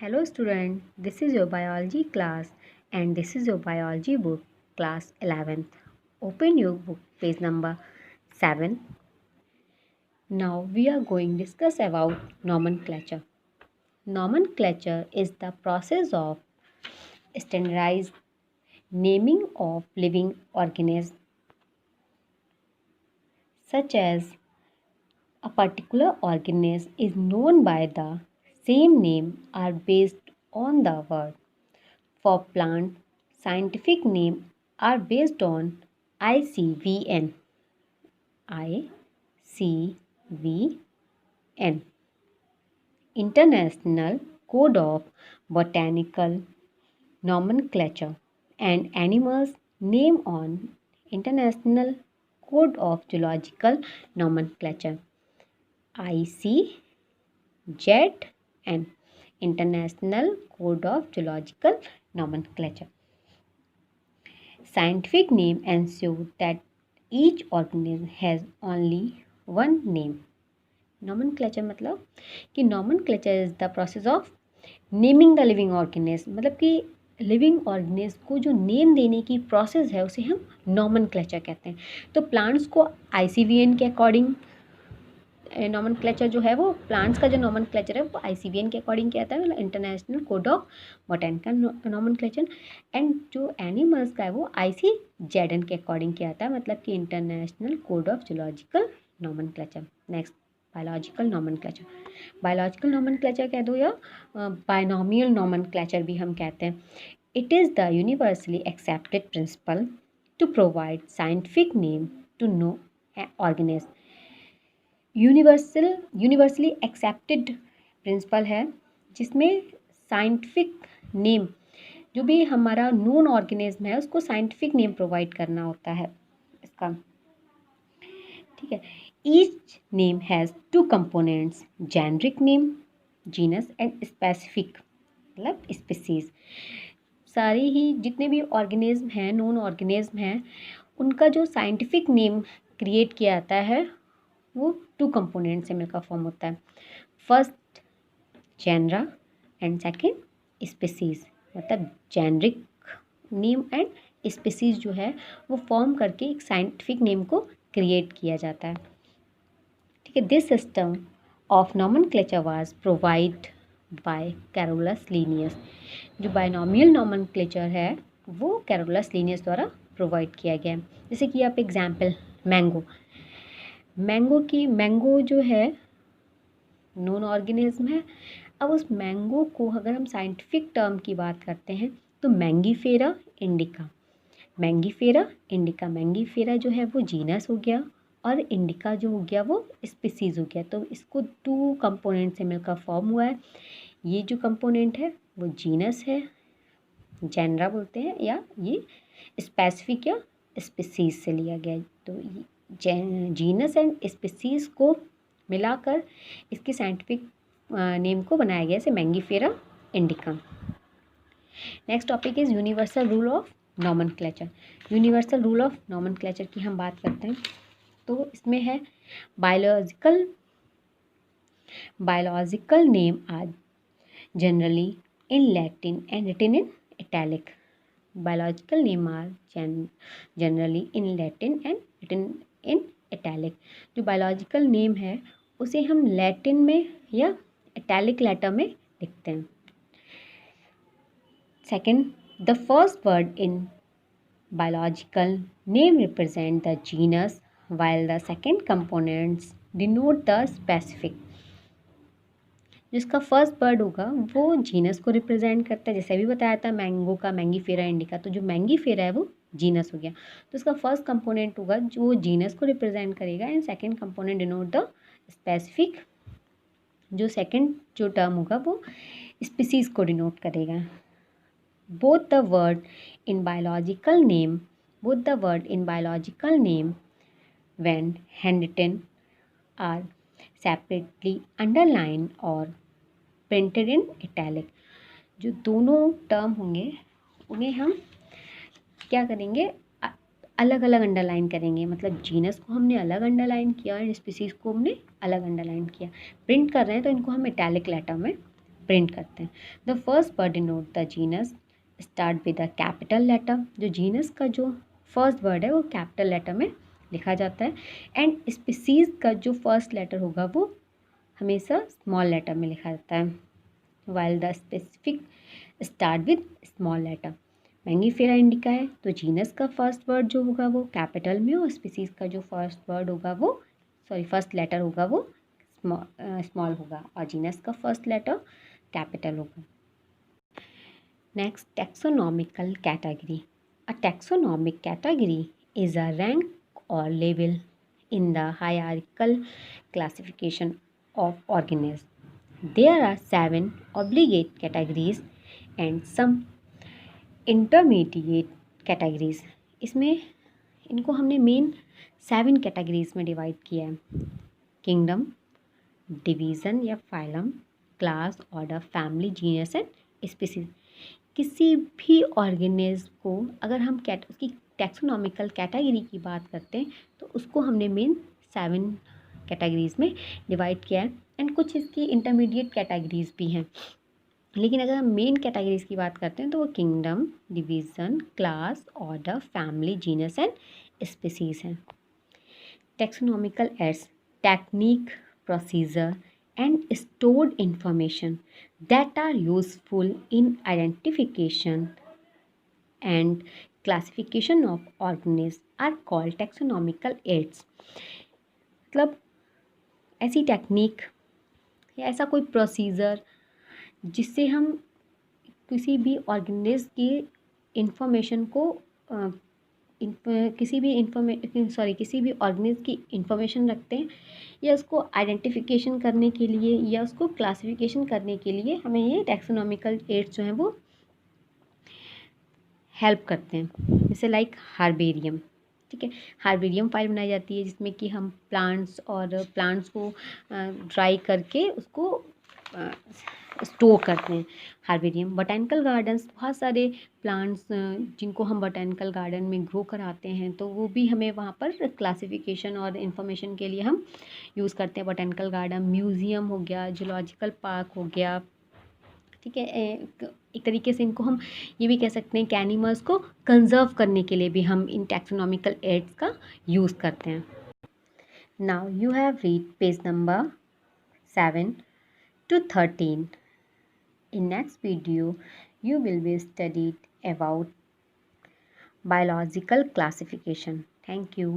Hello student, this is your biology class and this is your biology book class 11th. Open your book page number 7. Now we are going to discuss about nomenclature. Nomenclature is the process of standardized naming of living organisms such as a particular organism is known by the same name are based on the word. For plant, scientific names are based on ICVN. ICVN. International Code of Botanical Nomenclature and animals name on International Code of Zoological Nomenclature. ICZN. International Code of Zoological Nomenclature. Scientific name ensure that each organism has only one name. Nomenclature मतलब कि nomenclature is the process of naming the living organism, मतलब कि living organism को जो name देने की process है उसे हम नॉमनक्लेचर कहते हैं. तो प्लांट्स को ICVN के अकॉर्डिंग नॉमनक्लेचर जो है वो प्लांट्स का जो नॉमनक्लेचर है वो ICVN के अकॉर्डिंग क्या आता है, मतलब international code of botanical nomenclature. And जो एनिमल्स का है वो ICZN के अकॉर्डिंग क्या आता है, मतलब कि international code of zoological nomenclature. Next biological nomenclature. Biological nomenclature कह दो या बायनॉमियल नॉमनक्लेचर भी हम कहते हैं. It is the universally accepted principle to provide scientific name to no organism. Universally accepted principle है जिसमें साइंटिफिक नेम जो भी हमारा नोन ऑर्गेनिज्म है उसको साइंटिफिक नेम प्रोवाइड करना होता है इसका. ठीक है. Each name has 2 components, generic name genus and specific मतलब स्पीसीज. सारे ही जितने भी ऑर्गेनिज्म हैं, नोन ऑर्गेनिज्म हैं, उनका जो साइंटिफिक नेम क्रिएट किया जाता है वो 2 कंपोनेंट से मिलकर फॉर्म होता है. First genera and second species. मतलब जेनरिक नेम एंड स्पीसीज जो है वो फॉर्म करके एक साइंटिफिक नेम को क्रिएट किया जाता है. ठीक है. This system of nomenclature was provide by Carolus Linnaeus. जो बायनॉमियल नॉमनक्लेचर है वो कैरोलस लिनियस द्वारा प्रोवाइड किया गया है. जैसे कि आप एग्जाम्पल मैंगो. मैंगो जो है नॉन ऑर्गेनिज्म है. अब उस मैंगो को अगर हम साइंटिफिक टर्म की बात करते हैं तो मैंगीफेरा इंडिका. मैंगीफेरा जो है वो जीनस हो गया और इंडिका जो हो गया वो स्पीसीज हो गया. तो इसको 2 कंपोनेंट से मिलकर फॉर्म हुआ है. ये जो कंपोनेंट है वो जीनस है, जेनरा बोलते हैं, या ये स्पेसिफिक या स्पीसीज से लिया गया है. तो जीनस एंड स्पीसीज को मिलाकर इसकी साइंटिफिक नेम को बनाया गया जैसे Mangifera indica. Next topic is universal rule of nomenclature. Universal rule of nomenclature की हम बात करते हैं तो इसमें है biological name are generally in Latin and written in italic. Biological name are generally in Latin and written in italic. जो biological name है उसे हम लैटिन में या इटैलिक लेटर में लिखते हैं. Second, the first word in biological name represent the genus while the second components denote the specific. जिसका फर्स्ट वर्ड होगा वो जीनस को रिप्रेजेंट करता है. जैसे अभी बताया था मैंगो का मैंगीफेरा इंडिका, तो जो मैंगीफेरा है वो जीनस हो गया. तो इसका फर्स्ट कंपोनेंट होगा जो जीनस को रिप्रेजेंट करेगा and second component denote the specific. जो सेकंड जो टर्म होगा वो स्पीसीज को डिनोट करेगा. Both the word in biological name when handwritten are separately underlined or printed in italic. जो दोनों टर्म होंगे उन्हें हम क्या करेंगे, अलग अलग अंडरलाइन करेंगे. मतलब जीनस को हमने अलग अंडरलाइन किया और स्पीसीज को हमने अलग अंडरलाइन किया. प्रिंट कर रहे हैं तो इनको हम इटैलिक लेटर में प्रिंट करते हैं। The first word denote the genus start with the capital letter. जो जीनस का जो फर्स्ट वर्ड है वो कैपिटल लेटर में लिखा जाता है। एंड स्पीसीज का जो फर्स्ट लेटर होगा वो हमेशा स्मॉल लेटर में लिखा जाता है। While the specific start with small letter. Mangifera indica है तो जीनस का फर्स्ट वर्ड जो होगा वो कैपिटल में और स्पीसीज का जो फर्स्ट वर्ड होगा वो फर्स्ट लेटर होगा वो स्मॉल होगा और जीनस का फर्स्ट लेटर कैपिटल होगा। Next, taxonomical category. A taxonomic category is a rank or label in the hierarchical classification of organisms. There are 7 obligate categories and some intermediate categories. इसमें इनको हमने main 7 categories में divide किया है। Kingdom, division या phylum, class, order, family, genus and species. किसी भी organism को अगर हम उसकी टैक्सोनॉमिकल कैटेगरी की बात करते हैं तो उसको हमने मेन 7 कैटेगरीज में डिवाइड किया है। एंड कुछ इसकी इंटरमीडिएट कैटेगरीज भी हैं, लेकिन अगर हम मेन कैटेगरीज की बात करते हैं तो वो kingdom, division, class, order, family, genus and species हैं। Taxonomical aids technique, procedure and stored information that are useful in identification and classification of organisms are called taxonomical aids। मतलब ऐसी टेक्निक या ऐसा कोई प्रोसीजर जिससे हम किसी भी ऑर्गेनिज्म की इंफॉर्मेशन को किसी भी ऑर्गेनिज्म की इंफॉर्मेशन रखते हैं या उसको आइडेंटिफिकेशन करने के लिए या उसको क्लासिफिकेशन करने के लिए हमें ये टैक्सोनॉमिकल एड्स जो हैं वो हेल्प करते हैं। जैसे लाइक हार्बेरियम, ठीक है, हार्बेरियम फाइल बनाई जाती है जिसमें कि हम प्लांट्स को ड्राई करके उसको स्टोर करते हैं। हार्बेरियम, बोटैनिकल गार्डन्स, बहुत सारे प्लांट्स जिनको हम बोटैनिकल गार्डन में ग्रो कराते हैं तो वो भी हमें वहाँ पर क्लासिफिकेशन और इन्फॉर्मेशन के लिए हम यूज़ करते हैं। बोटैनिकल गार्डन, म्यूज़ियम हो गया, जूलॉजिकल पार्क हो गया, ठीक है। एक तरीके से इनको हम ये भी कह सकते हैं कि एनिमल्स को कंजर्व करने के लिए भी हम इन टैक्सोनॉमिकल एड्स का यूज़ करते हैं। Now you have read page number 7 to 13. In next video, you will be studied about biological classification. Thank you.